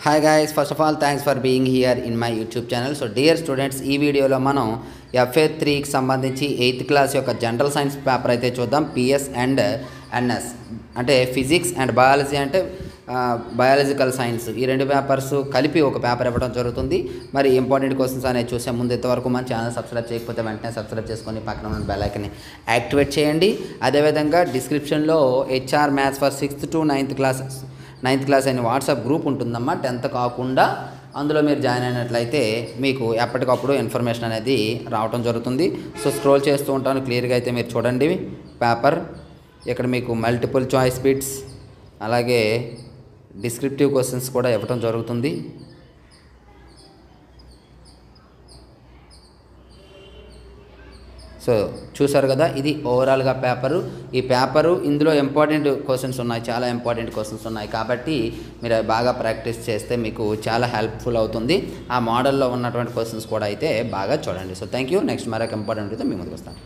Hi guys, first of all thanks for being here in my YouTube channel. So dear students, ఈ వీడియోలో మనం FA3కి సంబంధించి 8th class యొక్క general science paper అయితే చూద్దాం. పిఎస్ అండ్ ఎన్ఎస్ అంటే ఫిజిక్స్ అండ్ బయాలజీ అంటే బయాలజికల్ సైన్స్, ఈ రెండు పేపర్స్ కలిపి ఒక పేపర్ ఇవ్వడం జరుగుతుంది. మరి ఇంపార్టెంట్ క్వశ్చన్స్ అనేది చూసే ముందు ఇంతవరకు మన ఛానల్ సబ్స్క్రైబ్ చేయకపోతే వెంటనే సబ్స్క్రైబ్ చేసుకొని పక్కన ఉన్న బెల్ ఐకాన్ని యాక్టివేట్ చేయండి. అదేవిధంగా డిస్క్రిప్షన్లో HR maths for 6th to 9th class అనే వాట్సాప్ గ్రూప్ ఉంటుందమ్మా. 10th కాకుండా అందులో మీరు జాయిన్ అయినట్లయితే మీకు ఎప్పటికప్పుడు ఇన్ఫర్మేషన్ అనేది రావడం జరుగుతుంది. సో స్క్రోల్ చేస్తూ ఉంటాను, క్లియర్గా అయితే మీరు చూడండి పేపర్. ఇక్కడ మీకు మల్టిపుల్ చాయిస్ బిట్స్ అలాగే డిస్క్రిప్టివ్ క్వశ్చన్స్ కూడా ఇవ్వడం జరుగుతుంది. సో చూసారు కదా, ఇది ఓవరాల్గా పేపరు. ఈ పేపరు ఇందులో ఇంపార్టెంట్ క్వశ్చన్స్ ఉన్నాయి, చాలా ఇంపార్టెంట్ క్వశ్చన్స్ ఉన్నాయి. కాబట్టి మీరు బాగా ప్రాక్టీస్ చేస్తే మీకు చాలా హెల్ప్ఫుల్ అవుతుంది. ఆ మోడల్లో ఉన్నటువంటి క్వశ్చన్స్ కూడా అయితే బాగా చూడండి. So thank you. నెక్స్ట్ మరొక ఇంపార్టెంట్ అయితే మీ ముందుకు వస్తాను.